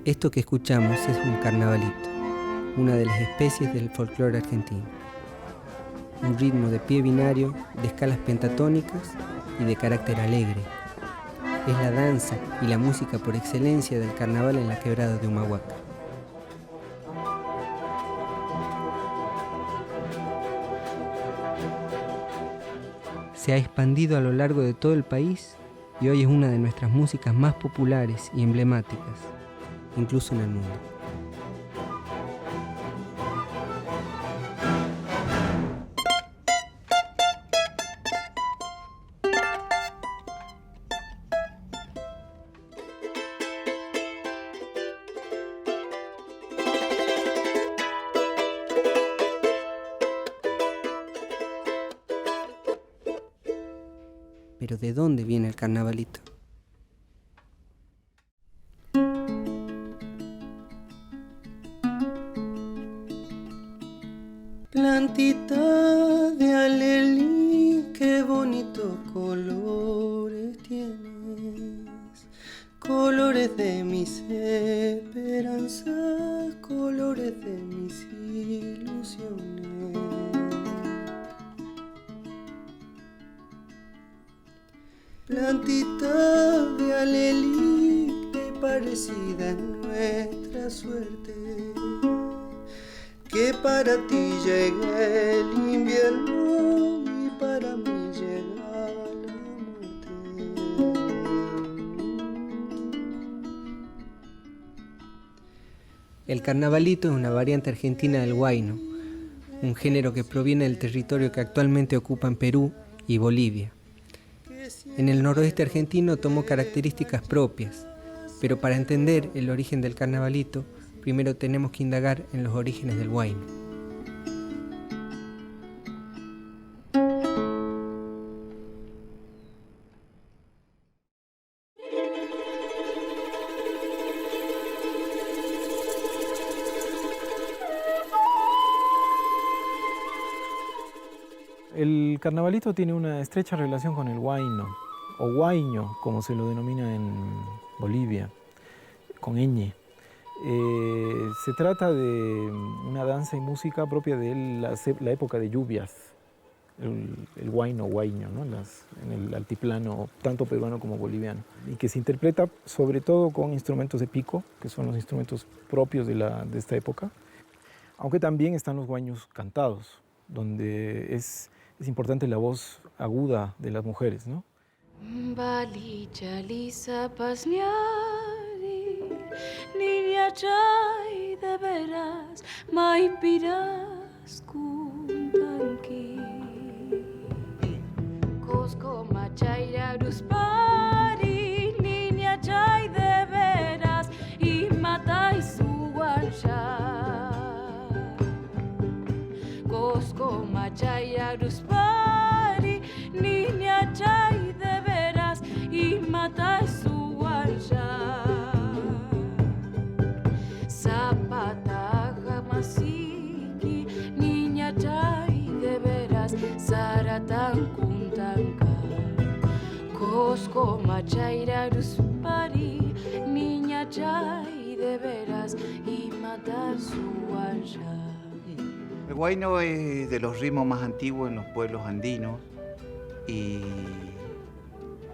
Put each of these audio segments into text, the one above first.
Esto que escuchamos es un carnavalito, una de las especies del folclore argentino. Un ritmo de pie binario, de escalas pentatónicas y de carácter alegre. Es la danza y la música por excelencia del carnaval en la quebrada de Humahuaca. Se ha expandido a lo largo de todo el país y hoy es una de nuestras músicas más populares y emblemáticas, incluso en el mundo. Pero ¿de dónde viene el carnavalito? Plantita de alelí, qué bonitos colores tienes, colores de mis esperanzas, colores de mis ilusiones. Plantita de alelí, qué parecida es nuestra suerte, que para ti llega el invierno y para mí llega la muerte. El carnavalito es una variante argentina del huayno, un género que proviene del territorio que actualmente ocupan Perú y Bolivia. En el noroeste argentino tomó características propias, pero para entender el origen del carnavalito, primero tenemos que indagar en los orígenes del huayno. El carnavalito tiene una estrecha relación con el huayno, o huayño, como se lo denomina en Bolivia, con ñ. Se trata de una danza y música propia de la época de lluvias, el huayno, ¿no? En el altiplano, tanto peruano como boliviano, y que se interpreta sobre todo con instrumentos de pico, que son los instrumentos propios de esta época, aunque también están los huayños cantados, donde es importante la voz aguda de las mujeres, ¿no? Niña chay de veras, maipiras kuntanki. Cosco machaira ruspari, niña chay de veras, y matai su guancha. Cosco machaira ruspari, niña chay de veras, y matai su guancha. Zapata jamasiki, niña chay de veras, saratan kuntanka. Cosco machaira ruspari, niña chay de veras, y matar su guancha. El huayno es de los ritmos más antiguos en los pueblos andinos y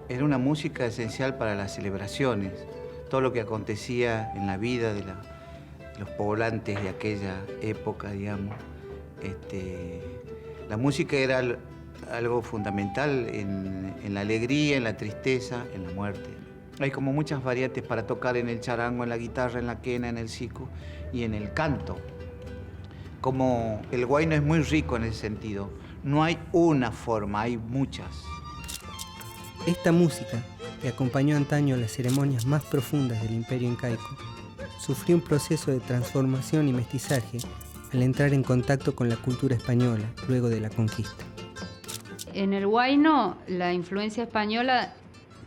era una música esencial para las celebraciones, todo lo que acontecía en la vida de los poblantes de aquella época, digamos. La música era algo fundamental en la alegría, en la tristeza, en la muerte. Hay como muchas variantes para tocar en el charango, en la guitarra, en la quena, en el sico y en el canto. Como el huayno es muy rico en ese sentido. No hay una forma, hay muchas. Esta música, que acompañó antaño las ceremonias más profundas del imperio incaico, sufrió un proceso de transformación y mestizaje al entrar en contacto con la cultura española luego de la conquista. En el huayno, la influencia española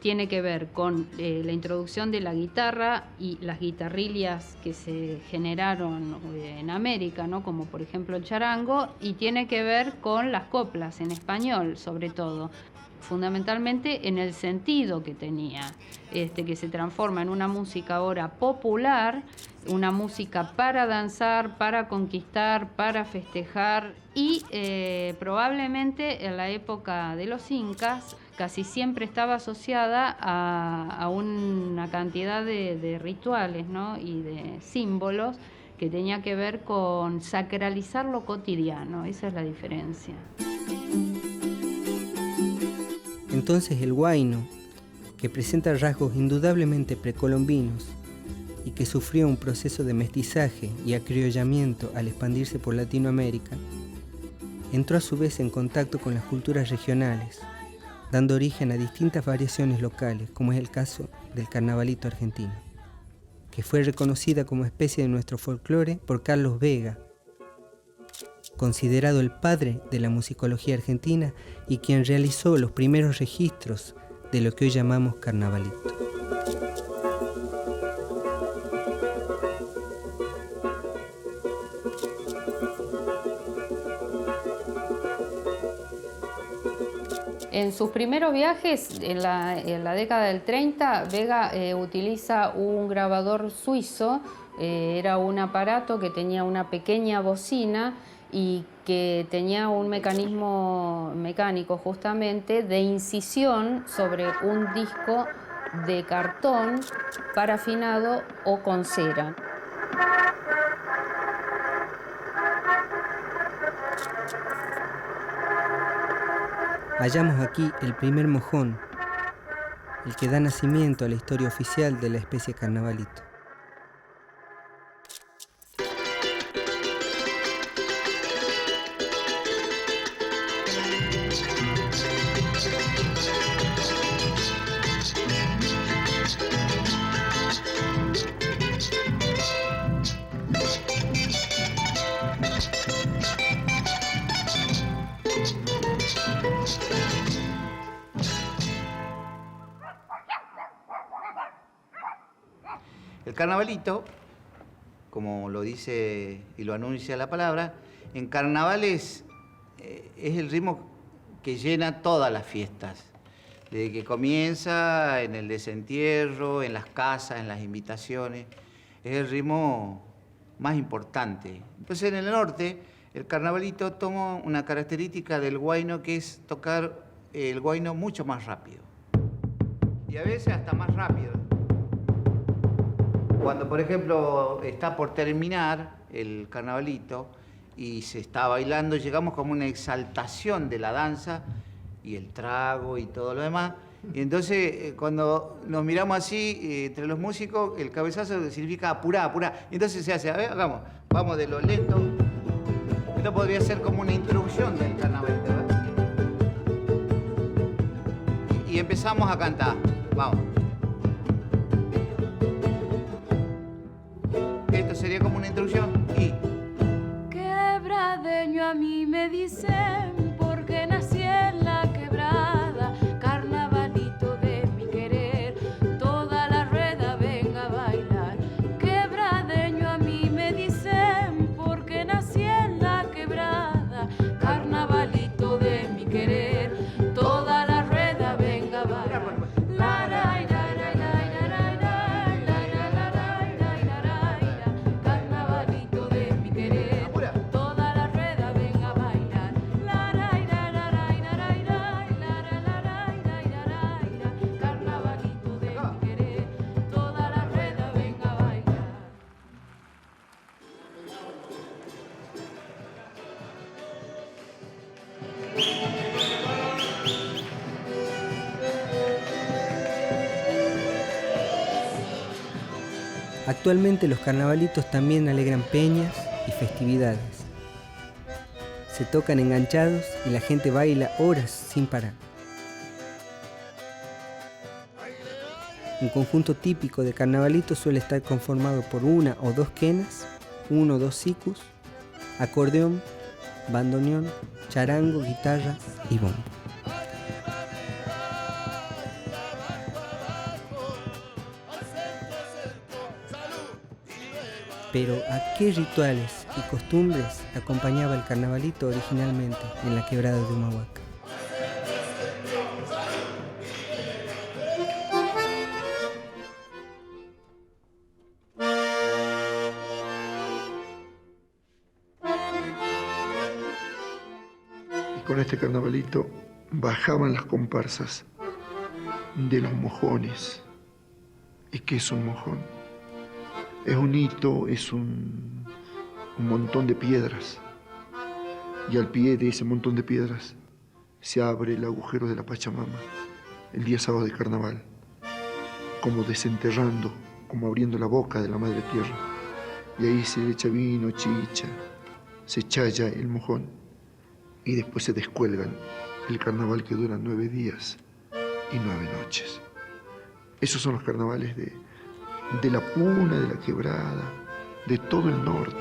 tiene que ver con la introducción de la guitarra y las guitarrillas que se generaron en América, ¿no? Como por ejemplo el charango, y tiene que ver con las coplas en español, sobre todo, fundamentalmente en el sentido que tenía, que se transforma en una música ahora popular, una música para danzar, para conquistar, para festejar, y probablemente en la época de los incas casi siempre estaba asociada a una cantidad de rituales, ¿no? Y de símbolos que tenía que ver con sacralizar lo cotidiano. Esa es la diferencia. Entonces el huayno, que presenta rasgos indudablemente precolombinos y que sufrió un proceso de mestizaje y acriollamiento al expandirse por Latinoamérica, entró a su vez en contacto con las culturas regionales, dando origen a distintas variaciones locales, como es el caso del carnavalito argentino, que fue reconocida como especie de nuestro folclore por Carlos Vega, considerado el padre de la musicología argentina y quien realizó los primeros registros de lo que hoy llamamos carnavalito. En sus primeros viajes, en la década del 30, Vega utiliza un grabador suizo. Era un aparato que tenía una pequeña bocina y que tenía un mecanismo mecánico justamente de incisión sobre un disco de cartón parafinado o con cera. Hallamos aquí el primer mojón, el que da nacimiento a la historia oficial de la especie carnavalito. El carnavalito, como lo dice y lo anuncia la palabra, en carnavales es el ritmo que llena todas las fiestas. Desde que comienza, en el desentierro, en las casas, en las invitaciones, es el ritmo más importante. Entonces en el norte, el carnavalito toma una característica del huayno, que es tocar el huayno mucho más rápido. Y a veces hasta más rápido. Cuando, por ejemplo, está por terminar el carnavalito y se está bailando, llegamos como una exaltación de la danza y el trago y todo lo demás. Y entonces, cuando nos miramos así, entre los músicos, el cabezazo significa apurá, apurá. Y entonces se hace, a ver, hagamos, vamos de lo lento. Esto podría ser como una introducción del carnavalito, ¿verdad? Y empezamos a cantar, vamos. Esto sería como una introducción y... Quebradeño a mí me dicen porque nací en la quebrada, carnavalito de mi querer, toda la rueda venga a bailar. Quebradeño a mí me dicen porque nací en la quebrada, carnavalito de mi querer, toda la rueda venga a bailar. Actualmente los carnavalitos también alegran peñas y festividades. Se tocan enganchados y la gente baila horas sin parar. Un conjunto típico de carnavalito suele estar conformado por una o dos quenas, uno o dos sicus, acordeón, bandoneón, charango, guitarra y bombo. Pero ¿a qué rituales y costumbres acompañaba el carnavalito originalmente en la quebrada de Humahuaca? Con este carnavalito bajaban las comparsas de los mojones. ¿Y qué es un mojón? Es un hito, es un montón de piedras. Y al pie de ese montón de piedras se abre el agujero de la Pachamama el día sábado de carnaval, como desenterrando, como abriendo la boca de la Madre Tierra. Y ahí se le echa vino, chicha, se chaya el mojón y después se descuelgan el carnaval que dura 9 días y 9 noches. Esos son los carnavales de la Puna, de la Quebrada, de todo el norte.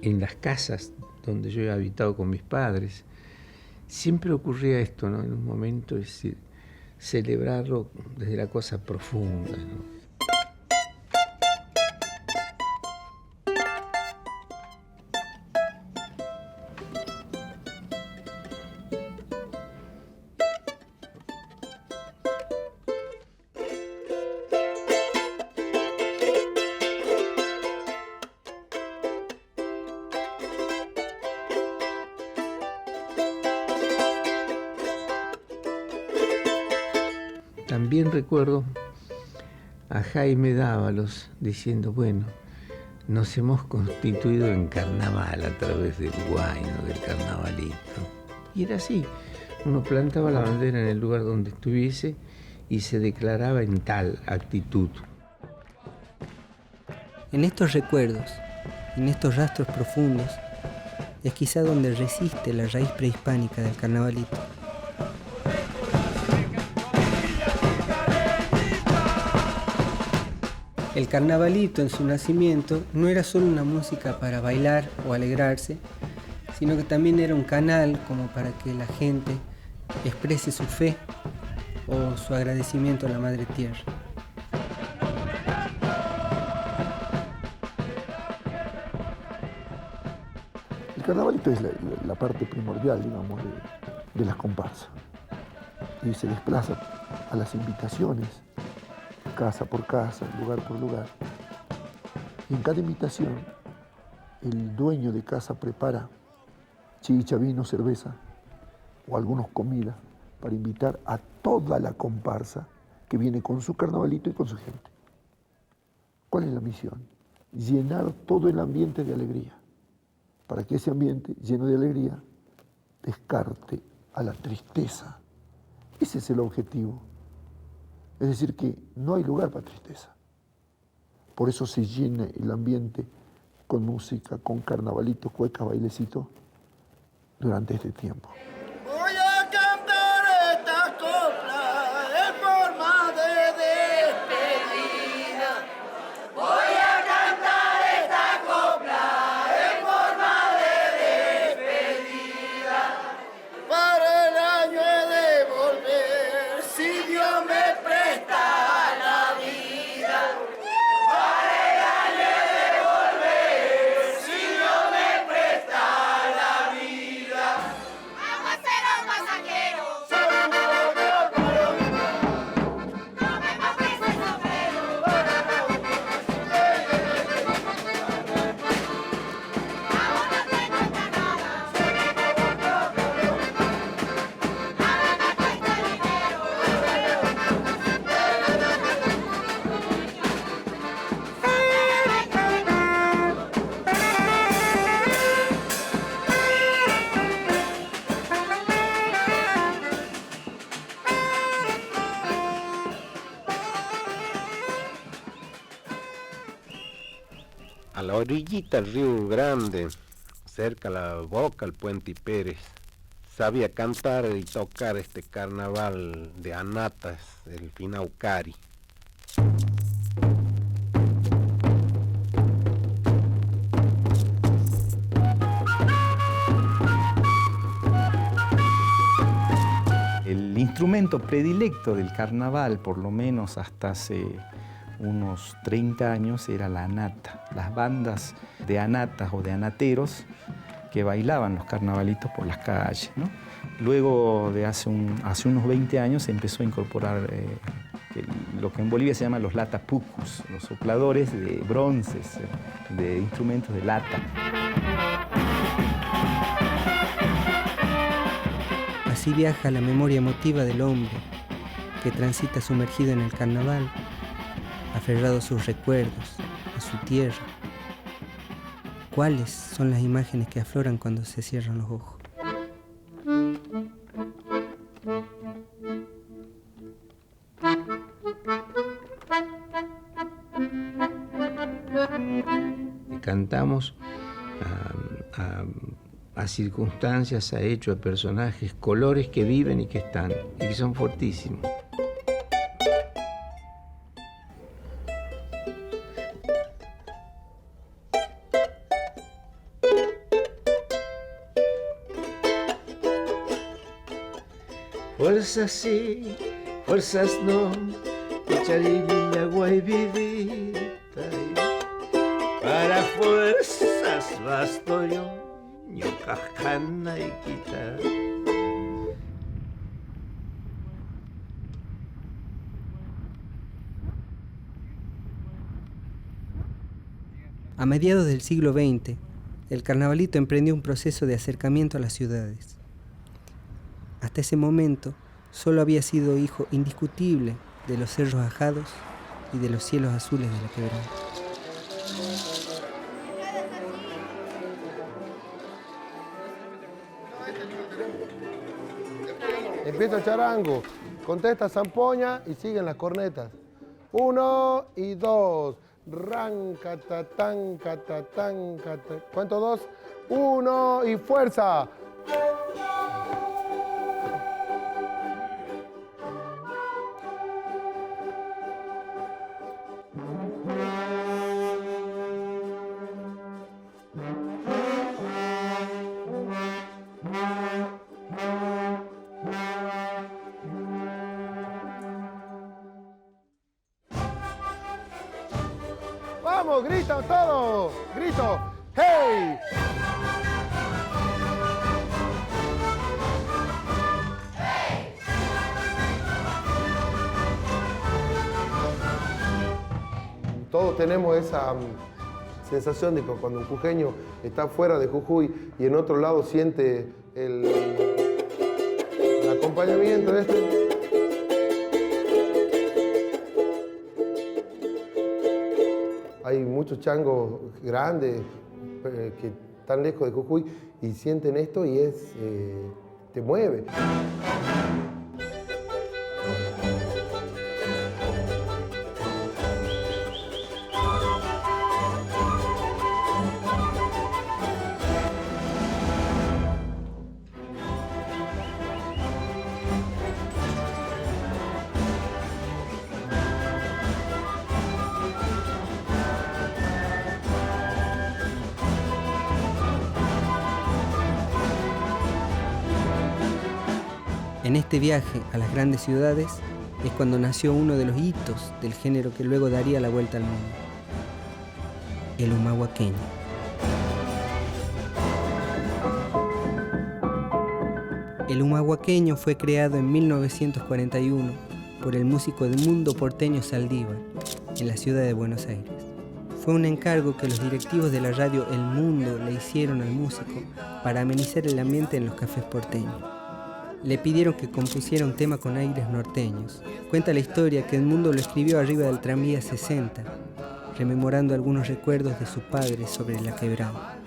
En las casas donde yo he habitado con mis padres, siempre ocurría esto, ¿no? En un momento, es decir, celebrarlo desde la cosa profunda, ¿no? También recuerdo a Jaime Dávalos diciendo, bueno, nos hemos constituido en carnaval a través del huayno, del carnavalito. Y era así, uno plantaba la bandera en el lugar donde estuviese y se declaraba en tal actitud. En estos recuerdos, en estos rastros profundos, es quizá donde resiste la raíz prehispánica del carnavalito. El carnavalito en su nacimiento no era solo una música para bailar o alegrarse, sino que también era un canal como para que la gente exprese su fe o su agradecimiento a la Madre Tierra. El carnavalito es la parte primordial, digamos, de las comparsas. Y se desplaza a las invitaciones, casa por casa, lugar por lugar. Y en cada invitación, el dueño de casa prepara chicha, vino, cerveza o algunos comida para invitar a toda la comparsa que viene con su carnavalito y con su gente. ¿Cuál es la misión? Llenar todo el ambiente de alegría, para que ese ambiente lleno de alegría descarte a la tristeza. Ese es el objetivo. Es decir, que no hay lugar para tristeza. Por eso se llena el ambiente con música, con carnavalito, cueca, bailecito, durante este tiempo. Voy a cantar esta copla en forma de despedida. Voy a cantar esta copla en forma de despedida. Para el año he de volver, si Dios me presta la vida. Para el año he de volver, si Dios me presta la vida. a la orillita del Río Grande, cerca a la boca, el Puente Pérez, sabía cantar y tocar este carnaval de anatas, el Finaucari. El instrumento predilecto del carnaval, por lo menos hasta hace unos 30 años, era la anata. Las bandas de anatas o de anateros que bailaban los carnavalitos por las calles, ¿no? Luego de hace unos 20 años se empezó a incorporar lo que en Bolivia se llama los latapucus, los sopladores de bronces, de instrumentos de lata. Así viaja la memoria emotiva del hombre que transita sumergido en el carnaval, aferrado a sus recuerdos, a su tierra. ¿Cuáles son las imágenes que afloran cuando se cierran los ojos? Cantamos a circunstancias, a hechos, a personajes, colores que viven y que están, y que son fortísimos. Fuerzas sí, fuerzas no, echarilla guayvidita. Para fuerzas basto yo, ñocajana y quitar. A mediados del siglo XX, el carnavalito emprendió un proceso de acercamiento a las ciudades. Hasta ese momento, solo había sido hijo indiscutible de los cerros ajados y de los cielos azules de la quebrada. Empieza el charango, contesta zampoña y siguen las cornetas. 1 y 2. Rancata, tancata, tancata. ¿Cuánto 2? 1 y fuerza. ¡Vamos, grita todo! ¡Grito! ¡Hey! Todos tenemos esa sensación de que cuando un jujeño está fuera de Jujuy y en otro lado siente el acompañamiento de este. Hay muchos changos grandes que están lejos de Jujuy y sienten esto y te mueve. En este viaje a las grandes ciudades es cuando nació uno de los hitos del género que luego daría la vuelta al mundo: el humahuaqueño. El humahuaqueño fue creado en 1941 por el músico del mundo porteño Saldívar, en la ciudad de Buenos Aires. Fue un encargo que los directivos de la radio El Mundo le hicieron al músico para amenizar el ambiente en los cafés porteños. Le pidieron que compusiera un tema con aires norteños. Cuenta la historia que Edmundo lo escribió arriba del tranvía 60, rememorando algunos recuerdos de su padre sobre la quebrada.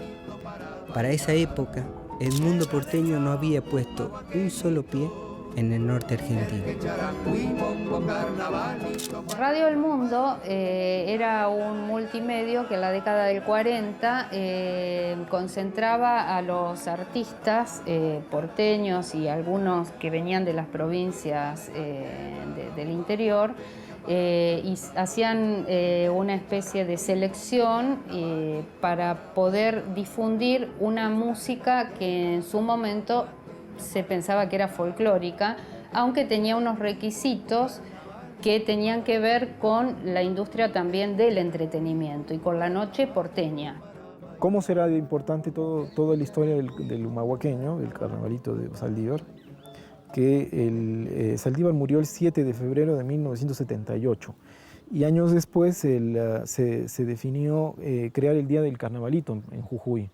Para esa época, Edmundo porteño no había puesto un solo pie en el norte argentino. Radio El Mundo era un multimedio que en la década del 40 concentraba a los artistas porteños y algunos que venían de las provincias del interior y hacían una especie de selección para poder difundir una música que en su momento se pensaba que era folclórica, aunque tenía unos requisitos que tenían que ver con la industria también del entretenimiento y con la noche porteña. ¿Cómo será de importante toda la historia del humahuaqueño, del carnavalito de Saldívar? Que Saldívar murió el 7 de febrero de 1978 y años después se definió crear el Día del Carnavalito en Jujuy,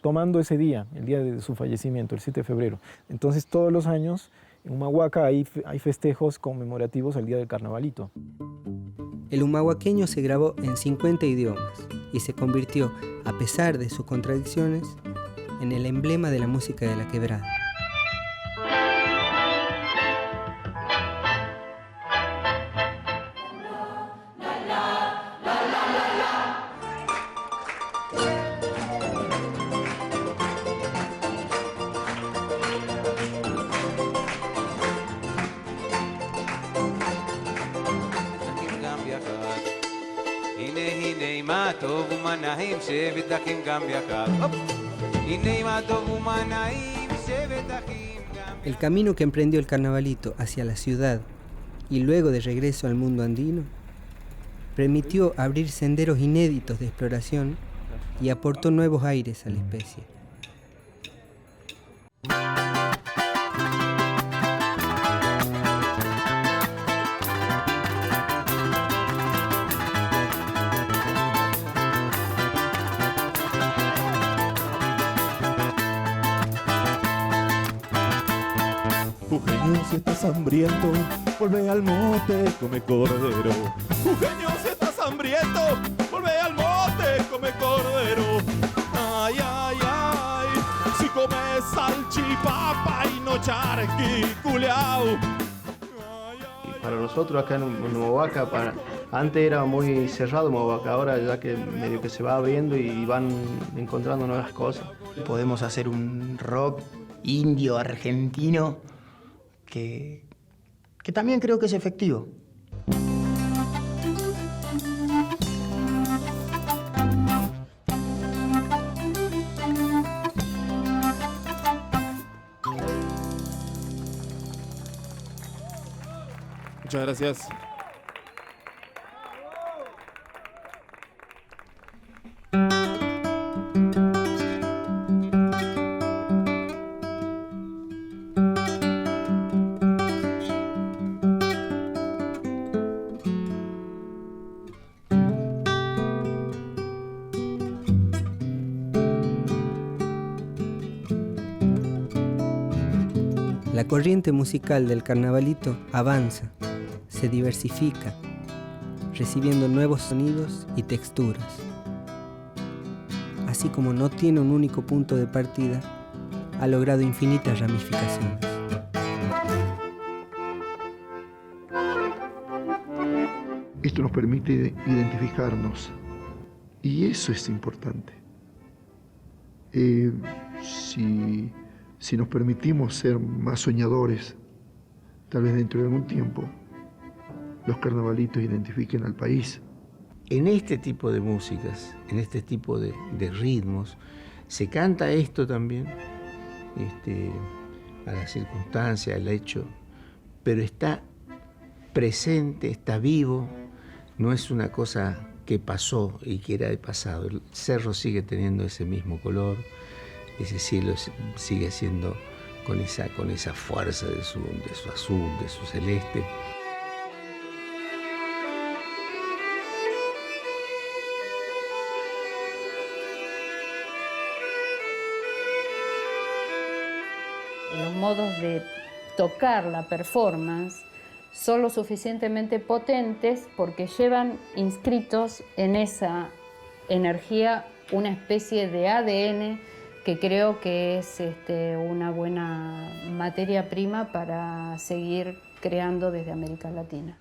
tomando ese día, el día de su fallecimiento, el 7 de febrero. Entonces todos los años en Humahuaca hay festejos conmemorativos al Día del Carnavalito. El humahuaqueño se grabó en 50 idiomas y se convirtió, a pesar de sus contradicciones, en el emblema de la música de la quebrada. El camino que emprendió el carnavalito hacia la ciudad y luego de regreso al mundo andino permitió abrir senderos inéditos de exploración y aportó nuevos aires a la especie. Jujeño, si estás hambriento, vuelve al monte, come cordero. Jujeño, si estás hambriento, vuelve al monte, come cordero. Ay, ay, ay, si comes salchipapa y no charqui culeao. Para nosotros acá en Humahuaca, antes era muy cerrado Humahuaca, ahora ya que medio que se va abriendo y van encontrando nuevas cosas. Podemos hacer un rock indio argentino que también creo que es efectivo. Muchas gracias. La corriente musical del carnavalito avanza, se diversifica, recibiendo nuevos sonidos y texturas. Así como no tiene un único punto de partida, ha logrado infinitas ramificaciones. Esto nos permite identificarnos y eso es importante. Si nos permitimos ser más soñadores, tal vez dentro de algún tiempo, los carnavalitos identifiquen al país. En este tipo de músicas, en este tipo de ritmos, se canta esto también, a la circunstancia, al hecho, pero está presente, está vivo, no es una cosa que pasó y que era de pasado. El cerro sigue teniendo ese mismo color, ese cielo sigue siendo con esa fuerza de su azul, de su celeste. Los modos de tocar la performance son lo suficientemente potentes porque llevan inscritos en esa energía una especie de ADN que creo que es una buena materia prima para seguir creando desde América Latina.